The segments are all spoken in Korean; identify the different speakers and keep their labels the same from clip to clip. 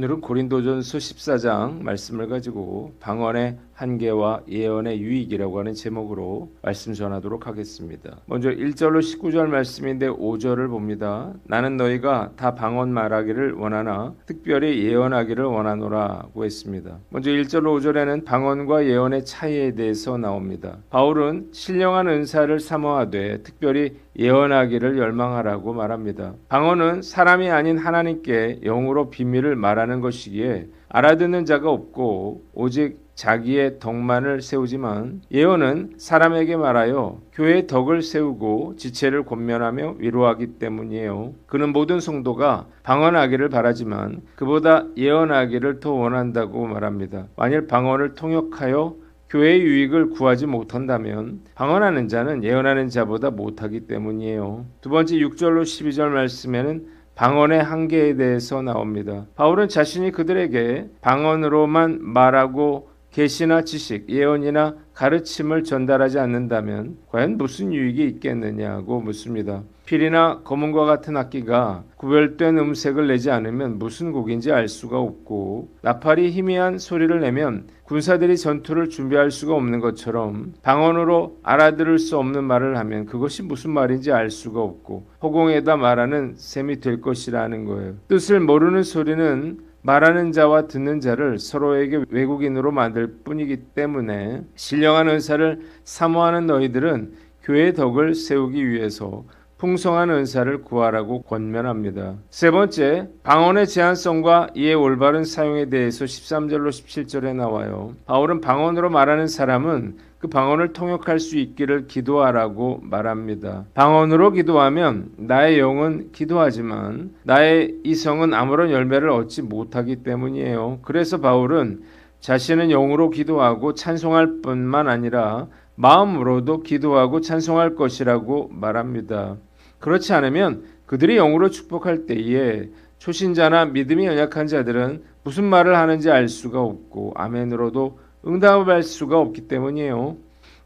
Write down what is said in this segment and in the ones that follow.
Speaker 1: 오늘은 고린도전서 14장 말씀을 가지고 방언의 한계와 예언의 유익이라고 하는 제목으로 말씀 전하도록 하겠습니다. 먼저 1절로 19절 말씀인데 5절을 봅니다. 나는 너희가 다 방언 말하기를 원하나 특별히 예언하기를 원하노라고 했습니다. 먼저 1절로 5절에는 방언과 예언의 차이에 대해서 나옵니다. 바울은 신령한 은사를 사모하되 특별히 예언하기를 열망하라고 말합니다. 방언은 사람이 아닌 하나님께 영으로 비밀을 말하는 것이기에 알아듣는 자가 없고 오직 자기의 덕만을 세우지만 예언은 사람에게 말하여 교회의 덕을 세우고 지체를 권면하며 위로하기 때문이에요. 그는 모든 성도가 방언하기를 바라지만 그보다 예언하기를 더 원한다고 말합니다. 만일 방언을 통역하여 교회의 유익을 구하지 못한다면 방언하는 자는 예언하는 자보다 못하기 때문이에요. 두 번째 6절로 12절 말씀에는 방언의 한계에 대해서 나옵니다. 바울은 자신이 그들에게 방언으로만 말하고 계시나 지식, 예언이나 가르침을 전달하지 않는다면 과연 무슨 유익이 있겠느냐고 묻습니다. 필이나 검은과 같은 악기가 구별된 음색을 내지 않으면 무슨 곡인지 알 수가 없고 나팔이 희미한 소리를 내면 군사들이 전투를 준비할 수가 없는 것처럼 방언으로 알아들을 수 없는 말을 하면 그것이 무슨 말인지 알 수가 없고 허공에다 말하는 셈이 될 것이라는 거예요. 뜻을 모르는 소리는 말하는 자와 듣는 자를 서로에게 외국인으로 만들 뿐이기 때문에 신령한 은사를 사모하는 너희들은 교회의 덕을 세우기 위해서 풍성한 은사를 구하라고 권면합니다. 세 번째, 방언의 제한성과 이의 올바른 사용에 대해서 13절로 17절에 나와요. 바울은 방언으로 말하는 사람은 그 방언을 통역할 수 있기를 기도하라고 말합니다. 방언으로 기도하면 나의 영은 기도하지만 나의 이성은 아무런 열매를 얻지 못하기 때문이에요. 그래서 바울은 자신은 영으로 기도하고 찬송할 뿐만 아니라 마음으로도 기도하고 찬송할 것이라고 말합니다. 그렇지 않으면 그들이 영으로 축복할 때에 초신자나 믿음이 연약한 자들은 무슨 말을 하는지 알 수가 없고 아멘으로도 응답할 수가 없기 때문이에요.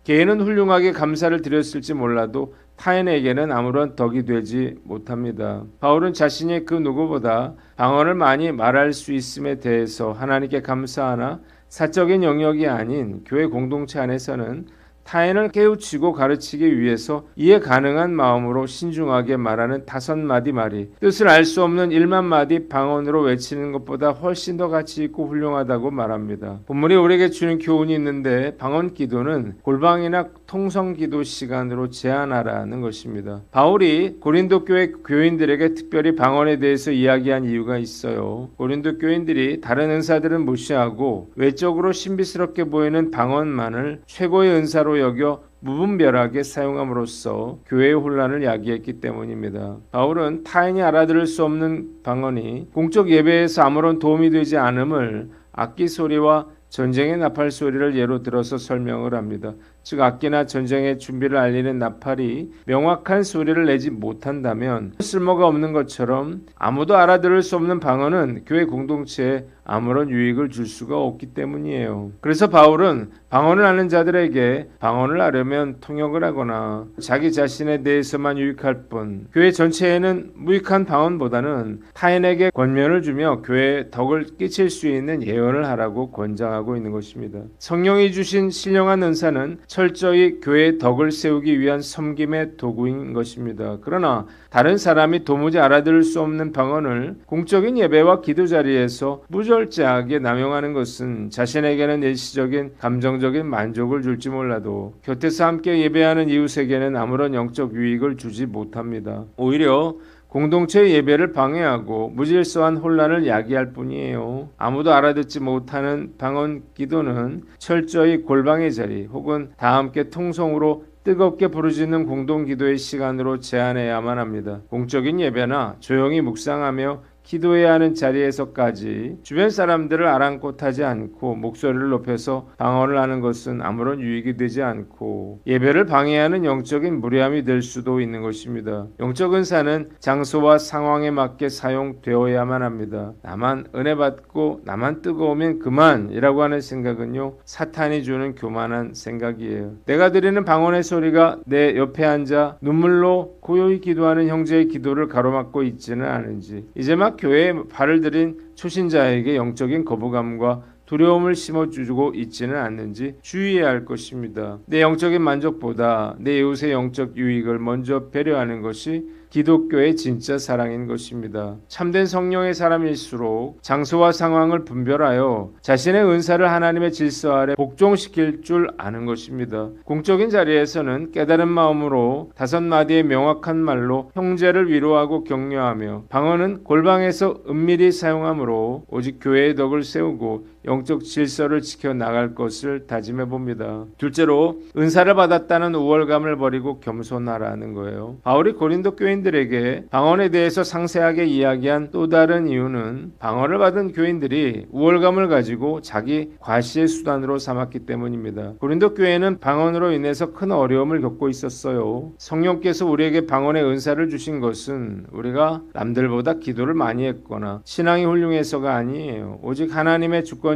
Speaker 1: 개인은 훌륭하게 감사를 드렸을지 몰라도 타인에게는 아무런 덕이 되지 못합니다. 바울은 자신이 그 누구보다 방언을 많이 말할 수 있음에 대해서 하나님께 감사하나 사적인 영역이 아닌 교회 공동체 안에서는 타인을 깨우치고 가르치기 위해서 이해 가능한 마음으로 신중하게 말하는 5마디 말이 뜻을 알 수 없는 1만 마디 방언으로 외치는 것보다 훨씬 더 가치 있고 훌륭하다고 말합니다. 본문이 우리에게 주는 교훈이 있는데 방언 기도는 골방이나 통성 기도 시간으로 제한하라는 것입니다. 바울이 고린도 교회 교인들에게 특별히 방언에 대해서 이야기한 이유가 있어요. 고린도 교인들이 다른 은사들은 무시하고 외적으로 신비스럽게 보이는 방언만을 최고의 은사로 여겨 무분별하게 사용함으로써 교회의 혼란을 야기했기 때문입니다. 바울은 타인이 알아들을 수 없는 방언이 공적 예배에서 아무런 도움이 되지 않음을 악기 소리와 전쟁의 나팔 소리를 예로 들어서 설명을 합니다. 즉 악기나 전쟁의 준비를 알리는 나팔이 명확한 소리를 내지 못한다면 쓸모가 없는 것처럼 아무도 알아들을 수 없는 방언은 교회 공동체에 아무런 유익을 줄 수가 없기 때문이에요. 그래서 바울은 방언을 아는 자들에게 방언을 하려면 통역을 하거나 자기 자신에 대해서만 유익할 뿐 교회 전체에는 무익한 방언보다는 타인에게 권면을 주며 교회에 덕을 끼칠 수 있는 예언을 하라고 권장하고 있는 것입니다. 성령이 주신 신령한 은사는 철저히 교회의 덕을 세우기 위한 섬김의 도구인 것입니다. 그러나 다른 사람이 도무지 알아들을 수 없는 방언을 공적인 예배와 기도 자리에서 무절제하게 남용하는 것은 자신에게는 일시적인 감정적인 만족을 줄지 몰라도 곁에서 함께 예배하는 이웃에게는 아무런 영적 유익을 주지 못합니다. 오히려 공동체의 예배를 방해하고 무질서한 혼란을 야기할 뿐이에요. 아무도 알아듣지 못하는 방언 기도는 철저히 골방의 자리 혹은 다 함께 통성으로 뜨겁게 부르짖는 공동기도의 시간으로 제한해야만 합니다. 공적인 예배나 조용히 묵상하며 기도해야 하는 자리에서까지 주변 사람들을 아랑곳하지 않고 목소리를 높여서 방언을 하는 것은 아무런 유익이 되지 않고 예배를 방해하는 영적인 무례함이 될 수도 있는 것입니다. 영적 은사는 장소와 상황에 맞게 사용되어야만 합니다. 나만 은혜 받고 나만 뜨거우면 그만이라고 하는 생각은요, 사탄이 주는 교만한 생각이에요. 내가 드리는 방언의 소리가 내 옆에 앉아 눈물로 고요히 기도하는 형제의 기도를 가로막고 있지는 않은지, 이제 막 그러나 교회에 발을 들인 초신자에게 영적인 거부감과 두려움을 심어주고 있지는 않는지 주의해야 할 것입니다. 내 영적인 만족보다 내 이웃의 영적 유익을 먼저 배려하는 것이 기독교의 진짜 사랑인 것입니다. 참된 성령의 사람일수록 장소와 상황을 분별하여 자신의 은사를 하나님의 질서 아래 복종시킬 줄 아는 것입니다. 공적인 자리에서는 깨달은 마음으로 5마디의 명확한 말로 형제를 위로하고 격려하며 방언은 골방에서 은밀히 사용하므로 오직 교회의 덕을 세우고 영적 질서를 지켜 나갈 것을 다짐해 봅니다. 둘째로 은사를 받았다는 우월감을 버리고 겸손하라는 거예요. 바울이 고린도 교인들에게 방언에 대해서 상세하게 이야기한 또 다른 이유는 방언을 받은 교인들이 우월감을 가지고 자기 과시의 수단으로 삼았기 때문입니다. 고린도 교회는 방언으로 인해서 큰 어려움을 겪고 있었어요. 성령께서 우리에게 방언의 은사를 주신 것은 우리가 남들보다 기도를 많이 했거나 신앙이 훌륭해서가 아니에요. 오직 하나님의 주권적인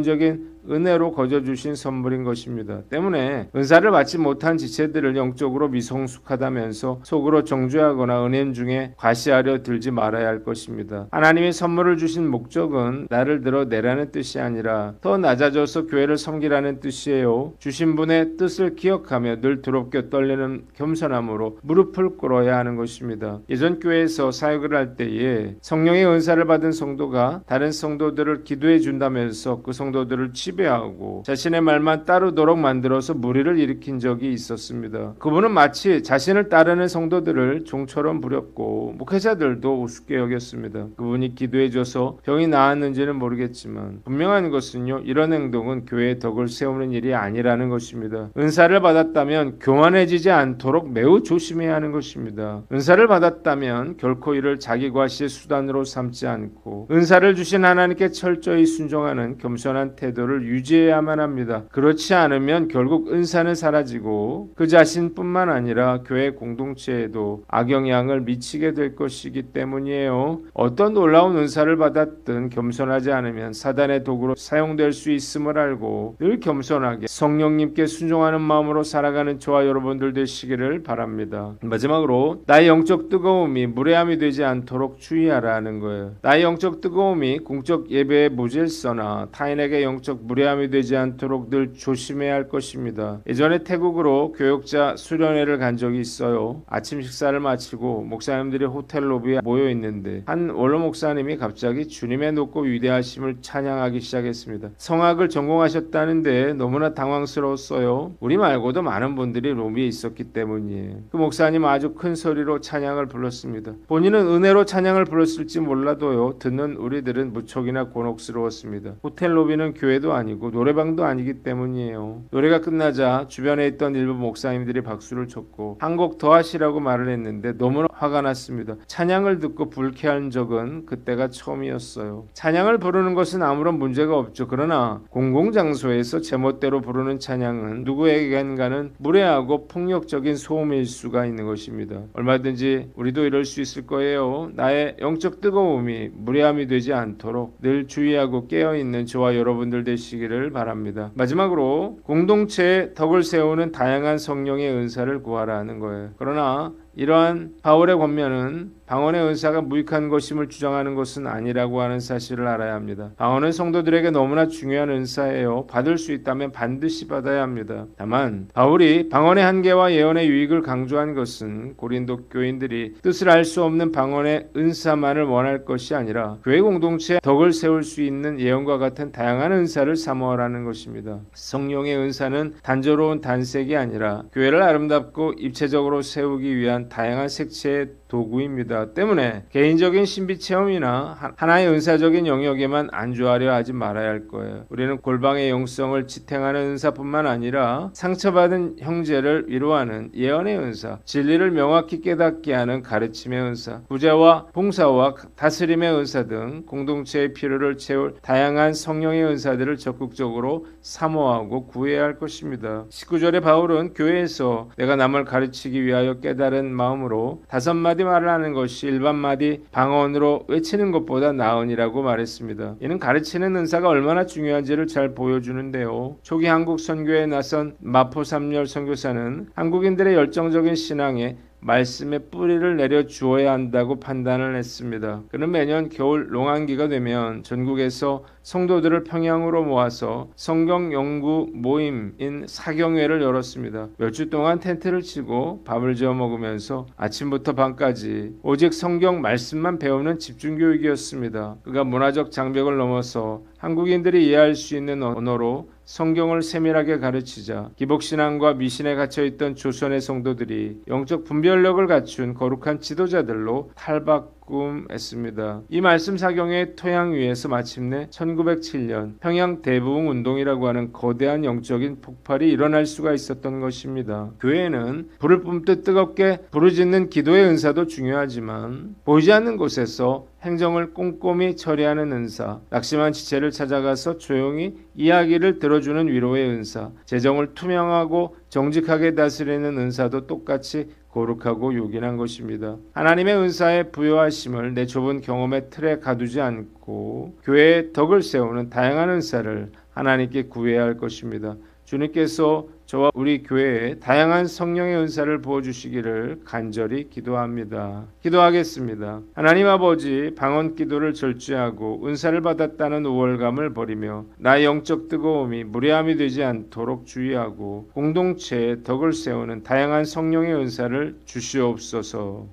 Speaker 1: 은혜로 거저주신 선물인 것입니다. 때문에 은사를 받지 못한 지체들을 영적으로 미성숙하다면서 속으로 정죄하거나 은행 중에 과시하려 들지 말아야 할 것입니다. 하나님이 선물을 주신 목적은 나를 드러내라는 뜻이 아니라 더 낮아져서 교회를 섬기라는 뜻이에요. 주신 분의 뜻을 기억하며 늘 두렵게 떨리는 겸손함으로 무릎을 꿇어야 하는 것입니다. 예전 교회에서 사역을 할 때에 성령의 은사를 받은 성도가 다른 성도들을 기도해 준다면서 그 성도들을 지배하고 자신의 말만 따르도록 만들어서 무리를 일으킨 적이 있었습니다. 그분은 마치 자신을 따르는 성도들을 종처럼 부렸고 목회자들도 우습게 여겼습니다. 그분이 기도해줘서 병이 나았는지는 모르겠지만 분명한 것은요, 이런 행동은 교회의 덕을 세우는 일이 아니라는 것입니다. 은사를 받았다면 교만해지지 않도록 매우 조심해야 하는 것입니다. 은사를 받았다면 결코 이를 자기 과시의 수단으로 삼지 않고 은사를 주신 하나님께 철저히 순종하는 겸손한 태도를 유지해야만 합니다. 그렇지 않으면 결국 은사는 사라지고 그 자신뿐만 아니라 교회 공동체에도 악영향을 미치게 될 것이기 때문이에요. 어떤 놀라운 은사를 받았든 겸손하지 않으면 사단의 도구로 사용될 수 있음을 알고 늘 겸손하게 성령님께 순종하는 마음으로 살아가는 저와 여러분들 되시기를 바랍니다. 마지막으로 나의 영적 뜨거움이 무례함이 되지 않도록 주의하라는 거예요. 나의 영적 뜨거움이 공적 예배의 무질서나 타인에게 영적 무례함이 되지 않도록 늘 조심해야 할 것입니다. 예전에 태국으로 교역자 수련회를 간 적이 있어요. 아침 식사를 마치고 목사님들이 호텔 로비에 모여 있는데 한 원로 목사님이 갑자기 주님의 높고 위대하심을 찬양하기 시작했습니다. 성악을 전공하셨다는데 너무나 당황스러웠어요. 우리 말고도 많은 분들이 로비에 있었기 때문이에요. 그 목사님 아주 큰 소리로 찬양을 불렀습니다. 본인은 은혜로 찬양을 불렀을지 몰라도요, 듣는 우리들은 무척이나 곤혹스러웠습니다. 호텔 로비는 교회도 아니고 노래방도 아니기 때문이에요. 노래가 끝나자 주변에 있던 일부 목사님들이 박수를 쳤고 한 곡 더 하시라고 말을 했는데 너무나 화가 났습니다. 찬양을 듣고 불쾌한 적은 그때가 처음이었어요. 찬양을 부르는 것은 아무런 문제가 없죠. 그러나 공공장소에서 제멋대로 부르는 찬양은 누구에겐가는 무례하고 폭력적인 소음일 수가 있는 것입니다. 얼마든지 우리도 이럴 수 있을 거예요. 나의 영적 뜨거움이 무례함이 되지 않도록 늘 주의하고 깨어있는 저와 여러분들 되시기를 바랍니다. 마지막으로 공동체의 덕을 세우는 다양한 성령의 은사를 구하라는 거예요. 그러나 이러한 바울의 권면은 방언의 은사가 무익한 것임을 주장하는 것은 아니라고 하는 사실을 알아야 합니다. 방언은 성도들에게 너무나 중요한 은사예요. 받을 수 있다면 반드시 받아야 합니다. 다만 바울이 방언의 한계와 예언의 유익을 강조한 것은 고린도 교인들이 뜻을 알 수 없는 방언의 은사만을 원할 것이 아니라 교회 공동체에 덕을 세울 수 있는 예언과 같은 다양한 은사를 사모하라는 것입니다. 성령의 은사는 단조로운 단색이 아니라 교회를 아름답고 입체적으로 세우기 위한 다양한 색채의 도구입니다. 때문에 개인적인 신비 체험이나 하나의 은사적인 영역에만 안주하려 하지 말아야 할 거예요. 우리는 골방의 영성을 지탱하는 은사뿐만 아니라 상처받은 형제를 위로하는 예언의 은사, 진리를 명확히 깨닫게 하는 가르침의 은사, 구제와 봉사와 다스림의 은사 등 공동체의 필요를 채울 다양한 성령의 은사들을 적극적으로 사모하고 구해야 할 것입니다. 19절에 바울은 교회에서 내가 남을 가르치기 위하여 깨달은 마음으로 5마디 말을 하는 것이 일반 마디 방언으로 외치는 것보다 나으니라고 말했습니다. 이는 가르치는 은사가 얼마나 중요한지를 잘 보여주는데요. 초기 한국 선교에 나선 마포 삼열 선교사는 한국인들의 열정적인 신앙에 말씀의 뿌리를 내려 주어야 한다고 판단을 했습니다. 그는 매년 겨울 농한기가 되면 전국에서 성도들을 평양으로 모아서 성경 연구 모임인 사경회를 열었습니다. 몇 주 동안 텐트를 치고 밥을 지어 먹으면서 아침부터 밤까지 오직 성경 말씀만 배우는 집중교육이었습니다. 그가 문화적 장벽을 넘어서 한국인들이 이해할 수 있는 언어로 성경을 세밀하게 가르치자 기복신앙과 미신에 갇혀있던 조선의 성도들이 영적 분별력을 갖춘 거룩한 지도자들로 탈바꿈했습니다. 이 말씀 사경의 토양 위에서 마침내 1907년 평양 대부흥 운동이라고 하는 거대한 영적인 폭발이 일어날 수가 있었던 것입니다. 교회는 불을 뿜듯 뜨겁게 부르짖는 기도의 은사도 중요하지만 보이지 않는 곳에서 행정을 꼼꼼히 처리하는 은사, 낙심한 지체를 찾아가서 조용히 이야기를 들어주는 위로의 은사, 재정을 투명하고 정직하게 다스리는 은사도 똑같이 거룩하고 요긴한 것입니다. 하나님의 은사에 부여하심을 내 좁은 경험의 틀에 가두지 않고 교회의 덕을 세우는 다양한 은사를 하나님께 구해야 할 것입니다. 주님께서 저와 우리 교회에 다양한 성령의 은사를 부어주시기를 간절히 기도합니다. 기도하겠습니다. 하나님 아버지, 방언 기도를 절제하고 은사를 받았다는 우월감을 버리며 나의 영적 뜨거움이 무례함이 되지 않도록 주의하고 공동체의 덕을 세우는 다양한 성령의 은사를 주시옵소서.